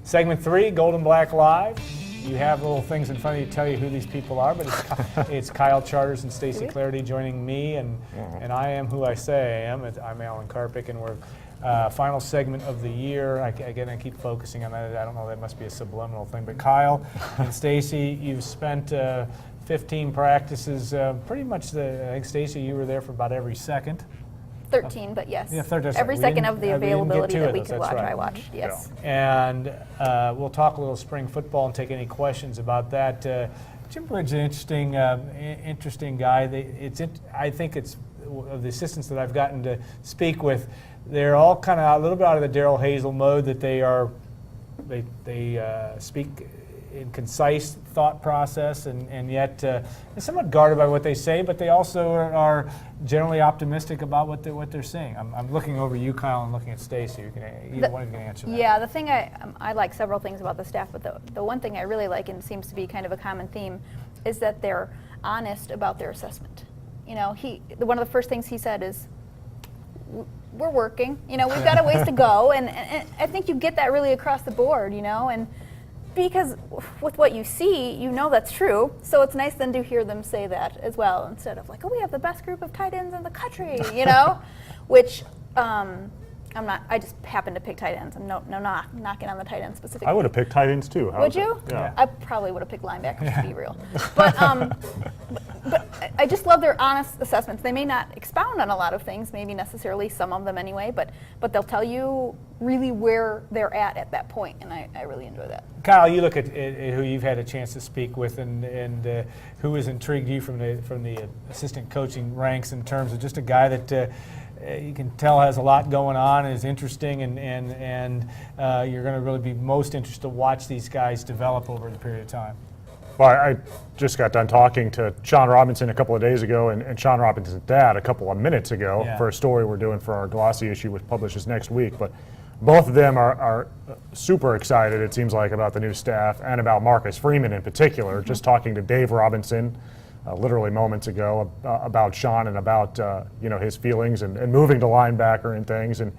Segment 3, Gold and Black Live. You have little things in front of you to tell you who these people are, but it's Kyle Charters and Stacy Clarity joining me, and I am who I say I am. I'm Alan Karpick, and we're final segment of the year. Again, I keep focusing on that. I don't know, that must be a subliminal thing. But Kyle and Stacy, you've spent 15 practices, pretty much I think, Stacy, you were there for about every second. 13, but yes. Yeah, 13. Every We second didn't- of the we didn't get availability two that of we those, could that's watch, right. I watched, yes. And we'll talk a little spring football and take any questions about that. Jim Briggs is an interesting guy. I think it's of the assistants that I've gotten to speak with, they're all kind of a little bit out of the Darrell Hazel mode, that they speak in concise thought process, and yet they're somewhat guarded by what they say, but they also are generally optimistic about what they're saying. I'm looking over you, Kyle, and looking at Stacy. Either one of you can answer that. Yeah, the thing I like several things about the staff, but the one thing I really like, and seems to be kind of a common theme, is that they're honest about their assessment. You know, one of the first things he said is, we're working, we've got a ways to go, and I think you get that really across the board, and because with what you see, that's true. So it's nice then to hear them say that as well, instead of like, oh, we have the best group of tight ends in the country, which I just happen to pick tight ends. I'm not knocking on the tight end specifically. I would have picked tight ends too. Would you? Yeah. I probably would have picked linebackers, to be real. But I just love their honest assessments. They may not expound on a lot of things, maybe necessarily some of them anyway, but they'll tell you really where they're at that point, and I really enjoy that. Kyle, you look at who you've had a chance to speak with, and who has intrigued you from the assistant coaching ranks in terms of just a guy that you can tell has a lot going on, is interesting, and you're going to really be most interested to watch these guys develop over the period of time. Well, I just got done talking to Sean Robinson a couple of days ago, and Sean Robinson's dad a couple of minutes ago for a story we're doing for our Glossy issue, which publishes next week. But both of them are super excited, it seems like, about the new staff and about Marcus Freeman in particular. Just talking to Dave Robinson literally moments ago about Sean and about his feelings and moving to linebacker and things, and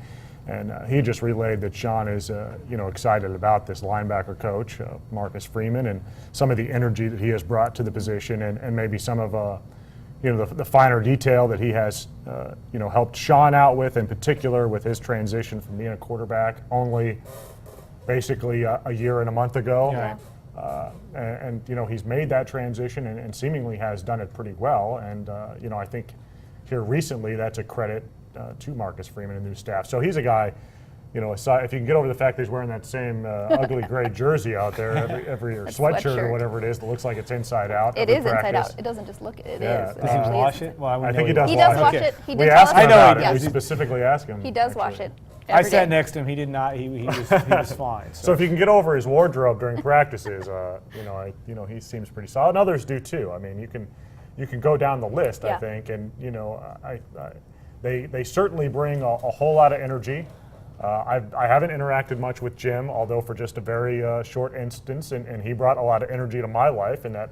he just relayed that Sean is excited about this linebacker coach, Marcus Freeman, and some of the energy that he has brought to the position, and maybe some of the finer detail that he has helped Sean out with, in particular with his transition from being a quarterback only basically a year and a month ago. Yeah. And he's made that transition and seemingly has done it pretty well. And I think here recently that's a credit to Marcus Freeman and new staff. So he's a guy, aside, if you can get over the fact that he's wearing that same ugly gray jersey out there every or sweatshirt or whatever it is that looks like it's inside out. It is inside out. It doesn't just look. It Yeah. is. Does he actually wash is. it? Well, I think he does. He does wash Okay. it. He We did asked tell him us about it. yes. We specifically asked him. He does actually. wash it. I every sat day. next to him. He did not. He was fine. So if you can get over his wardrobe during practices, he seems pretty solid. And others do too. I mean, you can go down the list, I Yeah. think, and they certainly bring a whole lot of energy. I haven't interacted much with Jim, although for just a very short instance, and he brought a lot of energy to my life in that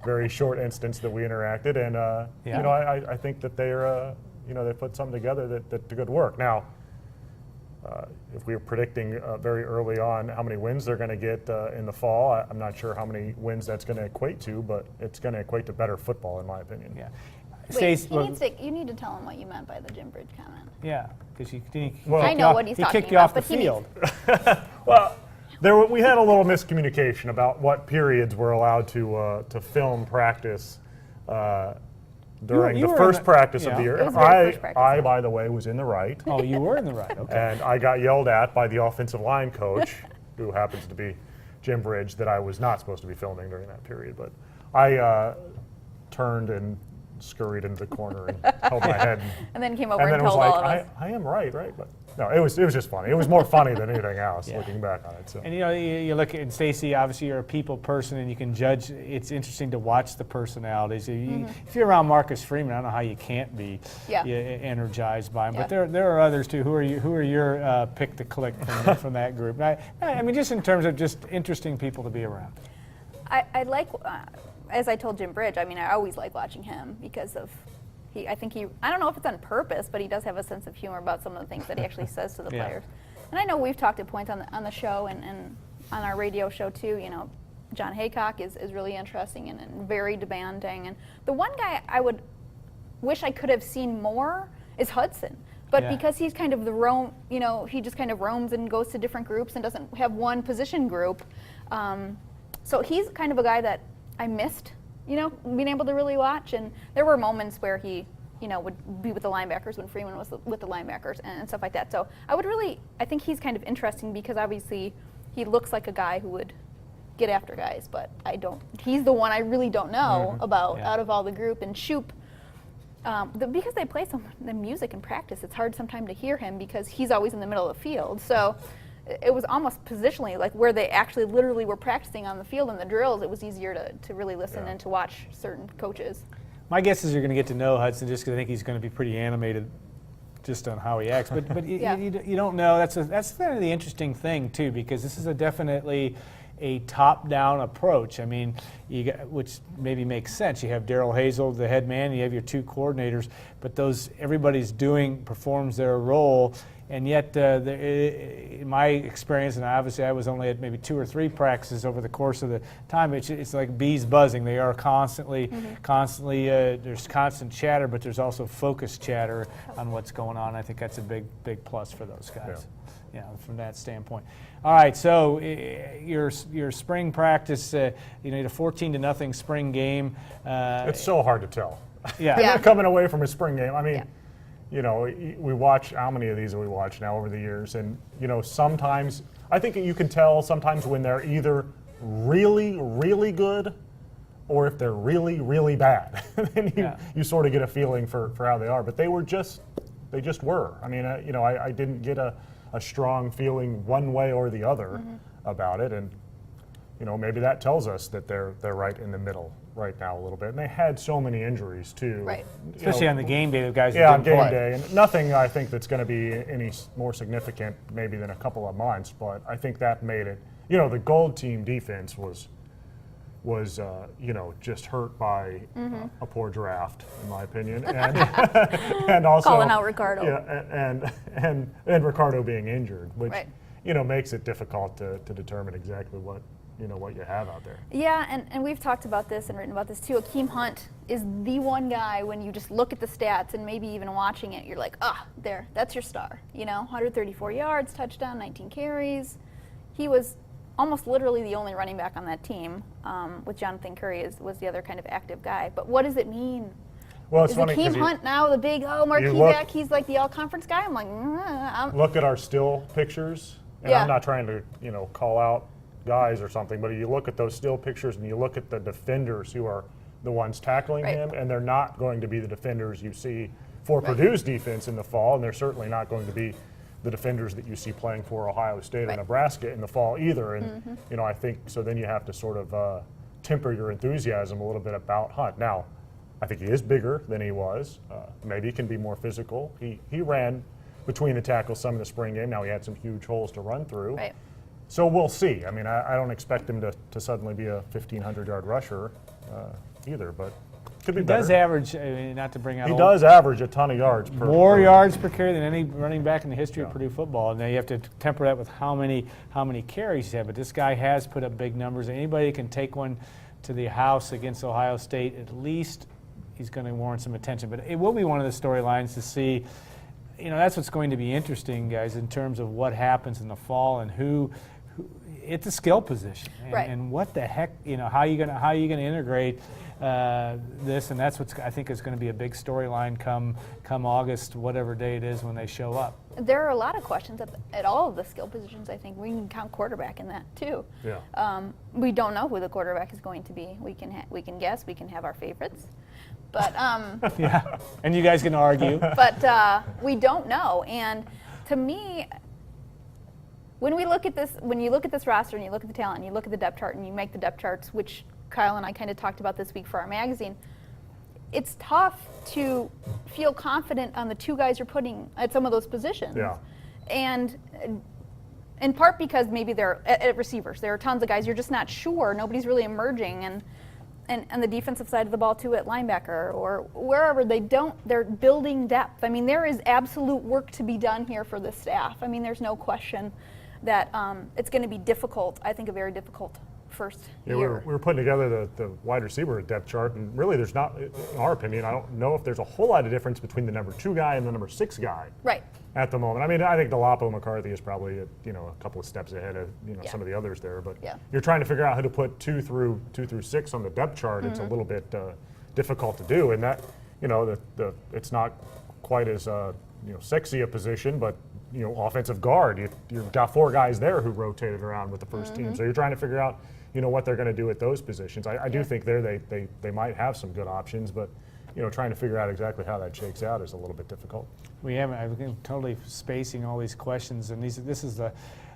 very short instance that we interacted. And I think that they're they put something together that good work. Now, if we were predicting very early on how many wins they're going to get in the fall, I'm not sure how many wins that's going to equate to, but it's going to equate to better football, in my opinion. Yeah. Wait, you need to tell him what you meant by the Jim Bridge comment. Yeah, because I know what he's he talking kicked you off about, the but he field. Well, we had a little miscommunication about what periods we're allowed to film practice during you the were first in the- practice yeah. of the year. It was the very first practice, I, yeah. by the way, was in the right. Oh, you were in the right. Okay. And I got yelled at by the offensive line coach, who happens to be Jim Bridge, that I was not supposed to be filming during that period. But I turned and scurried into the corner and held my head. And then came over And and then it was told all like, of us. I am right? But no, it was just funny. It was more funny than anything else, Yeah. looking back on it. So. And you look at Stacy. Obviously, you're a people person, and you can judge. It's interesting to watch the personalities. If you're around Marcus Freeman, I don't know how you can't be Yeah. energized by him. But Yeah. there are others too. Who are your pick to click from that group? I mean, just in terms of just interesting people to be around. I like, as I told Jim Bridge, I mean, I always like watching him because of, I don't know if it's on purpose, but he does have a sense of humor about some of the things that he actually says to the Yeah. players. And I know we've talked at points on the show and on our radio show too, John Haycock is really interesting and very demanding. And the one guy I would wish I could have seen more is Hudson. But Yeah. because he's kind of he just kind of roams and goes to different groups and doesn't have one position group. So he's kind of a guy that I missed, being able to really watch. And there were moments where he, would be with the linebackers when Freeman was with the linebackers and stuff like that. So I think he's kind of interesting because obviously he looks like a guy who would get after guys, but he's the one I really don't know about Yeah. out of all the group. And Shoop, because they play the music in practice, it's hard sometimes to hear him because he's always in the middle of the field. So it was almost positionally like where they actually literally were practicing on the field in the drills. It was easier to really listen and to watch certain coaches. My guess is you're going to get to know Hudson just because I think he's going to be pretty animated just on how he acts. But Yeah. you don't know. That's kind of the interesting thing, too, because this is definitely a top-down approach. I mean, which maybe makes sense. You have Daryl Hazel, the head man, you have your two coordinators, but everybody's performs their role. And yet, in my experience, and obviously I was only at maybe 2 or 3 practices over the course of the time, it's like bees buzzing. They are constantly, there's constant chatter, but there's also focused chatter on what's going on. I think that's a big plus for those guys. Yeah, from that standpoint. All right, so your spring practice, you had a 14-0 spring game. It's so hard to tell. Yeah. Yeah. Coming away from a spring game, I mean, Yeah. we watch, how many of these have we watched now over the years? And, sometimes, I think you can tell sometimes when they're either really, really good or if they're really, really bad. Then you sort of get a feeling for how they are. But they just were. I mean, I didn't get a strong feeling one way or the other about it. And, maybe that tells us that they're right in the middle right now a little bit. And they had so many injuries, too. Right. Especially on the game day, the guys Yeah, that on didn't game play. day. And nothing I think that's going to be any more significant maybe than a couple of months, but I think that made it, the Gold Team defense was just hurt by a poor draft, in my opinion. And, and also Calling out Ricardo. Yeah, and Ricardo being injured, which Right. makes it difficult to determine exactly what you have out there. Yeah, and we've talked about this and written about this too. Akeem Hunt is the one guy when you just look at the stats and maybe even watching it, you're like, that's your star. 134 yards, touchdown, 19 carries. He was almost literally the only running back on that team, with Jonathan Curry was the other kind of active guy. But what does it mean? Well, it's Is funny Akeem Hunt now the big marquee look- back? He's like the all-conference guy. I'm like, look at our still pictures, and Yeah. I'm not trying to call out guys or something, but you look at those still pictures and you look at the defenders who are the ones tackling Right. him, and they're not going to be the defenders you see for Purdue's defense in the fall, and they're certainly not going to be the defenders that you see playing for Ohio State or Right. Nebraska in the fall either. And I think so. Then you have to sort of temper your enthusiasm a little bit about Hunt. Now, I think he is bigger than he was. Maybe he can be more physical. He ran between the tackles some in the spring game. Now he had some huge holes to run through. right. So we'll see. I mean, I don't expect him to suddenly be a 1,500-yard rusher either, but Could be He better. does average, I mean, not to bring out He old- does average a ton of yards per. more per- yards per carry than any running back in the history of Yeah. Purdue football. And now you have to temper that with how many carries he's had. But this guy has put up big numbers. Anybody can take one to the house against Ohio State. At least he's going to warrant some attention. But it will be one of the storylines to see. You know, that's what's going to be interesting, guys, in terms of what happens in the fall and who it's a skill position, and, Right. and what the heck, you know, how are you going to integrate this, and that's what I think is going to be a big storyline come August, whatever day it is when they show up. There are a lot of questions at all of the skill positions. I think we can count quarterback in that too. Yeah. We don't know who the quarterback is going to be. We can guess. We can have our favorites, but Yeah, and you guys can argue. but we don't know. And to me, when you look at this roster and you look at the talent and you look at the depth chart and you make the depth charts, which Kyle and I kind of talked about this week for our magazine, it's tough to feel confident on the two guys you're putting at some of those positions. Yeah. And in part because maybe they're at receivers. There are tons of guys you're just not sure. Nobody's really emerging. And the defensive side of the ball too at linebacker or wherever they're building depth. I mean, there is absolute work to be done here for this staff. I mean, there's no question that it's going to be difficult, I think a very difficult first Yeah, year. we were putting together the wide receiver depth chart, and really there's not, in our opinion, I don't know if there's a whole lot of difference between the number 2 guy and the number 6 guy Right. at the moment. I mean, I think Dolapo McCarthy is probably a couple of steps ahead of Yeah. some of the others there, but Yeah. you're trying to figure out how to put 2 through 6 on the depth chart. It's a little bit difficult to do, and that it's not quite as sexy a position, but offensive guard, you've got 4 guys there who rotated around with the first team, so you're trying to figure out what they're going to do at those positions. I do think they might have some good options, but trying to figure out exactly how that shakes out is a little bit difficult. I've been totally spacing all these questions, and this is the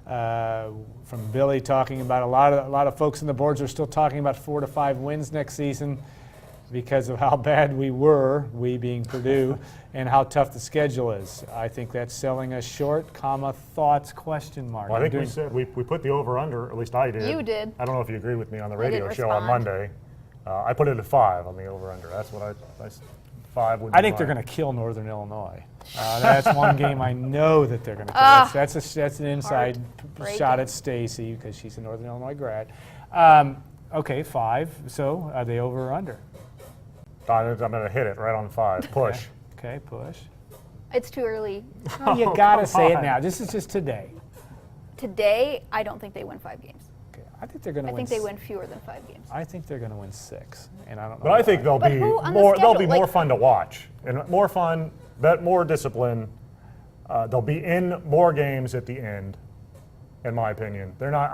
from Billy talking about a lot of folks in the boards are still talking about 4 to 5 wins next season because of how bad we being Purdue, and how tough the schedule is. I think that's selling us short. Thoughts? Question mark. Well, I think we said we put the over/under. At least I did. You did. I don't know if you agree with me on the I didn't radio show on respond. Monday. I put it at 5 on the over/under. That's what I 5 would. I think they're going to kill Northern Illinois. That's one game I know that they're going to kill. That's an inside Heartbreaking. shot at Stacy because she's a Northern Illinois grad. Okay, 5. So are they over or under? I'm going to hit it right on 5. Push. Okay, push. It's too early. You got to come say it on. now. This is just today. Today, I don't think they win 5 games. Okay, I think they're going to I win. think they win fewer than 5 games. I think they're going to win 6, and I don't know. But I think they'll But be who on the more. They'll be schedule? more Like- fun to watch and more fun. More discipline. They'll be in more games at the end, in my opinion. They're not.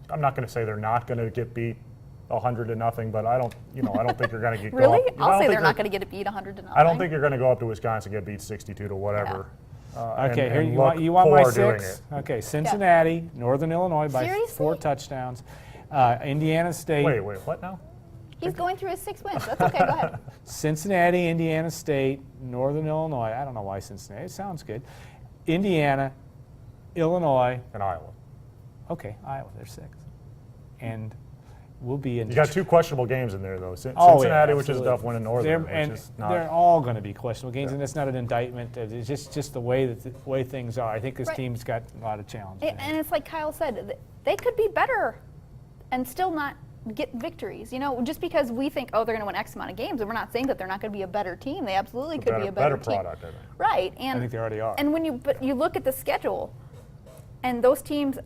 I'm not going to say they're not going to get beat 100-0, but I don't. I don't think you're going to get. Really? Go up, I'll say they're not going to get beat 100-0. I don't think you're going to go up to Wisconsin and get beat 62 to whatever. Okay, and here look you want my poor doing 6. it. Okay, Cincinnati, Northern Illinois by Seriously? 4 touchdowns. Indiana State. Wait, what now? He's going through his 6 wins. That's okay. Go ahead. Cincinnati, Indiana State, Northern Illinois. I don't know why Cincinnati. It sounds good. Indiana, Illinois. In Iowa. Okay, Iowa. They're 6, and we'll be in. You got 2 questionable games in there though. Oh, Cincinnati, yeah, which is a absolutely. tough win, and Northern, and which is not. they're all going to be questionable games, and it's not an indictment. It's just the way things are. I think this Right. team's got a lot of challenges. And it's like Kyle said, they could be better and still not get victories. Just because we think, they're going to win X amount of games, and we're not saying that they're not going to be a better team. They absolutely could be a better team. product, I think. Right. And I think they already are. And when you look at the schedule, and those teams,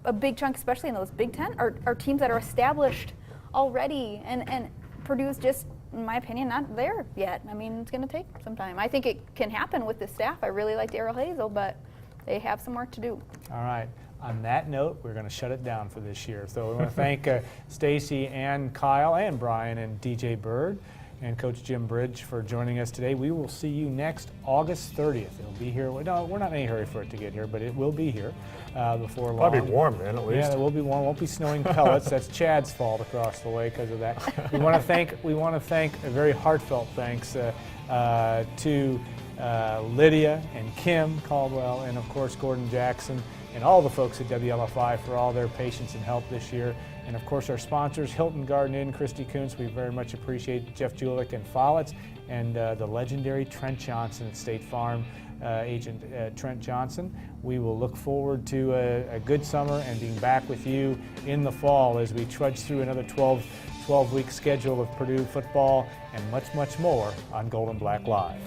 a big chunk, especially in those Big Ten, are teams that are established already, and Purdue's just, in my opinion, not there yet. I mean, it's going to take some time. I think it can happen with the staff. I really like Darrell Hazel, but they have some work to do. All right. On that note, we're going to shut it down for this year. So we want to thank Stacy and Kyle and Brian and DJ Bird and Coach Jim Bridge for joining us today. We will see you next August 30th. It'll be here. No, we're not in any hurry for it to get here, but it will be here before long. Probably warm then, at least. Yeah, it will be warm. Won't be snowing pellets. That's Chad's fault across the way because of that. We want to thank a very heartfelt thanks to Lydia and Kim Caldwell, and of course Gordon Jackson and all the folks at WLFI for all their patience and help this year. And of course our sponsors, Hilton Garden Inn, Christy Kuntz, we very much appreciate Jeff Julich and Follett, and the legendary Trent Johnson at State Farm, agent Trent Johnson. We will look forward to a good summer and being back with you in the fall as we trudge through another 12-week schedule of Purdue football and much, much more on Gold and Black Live.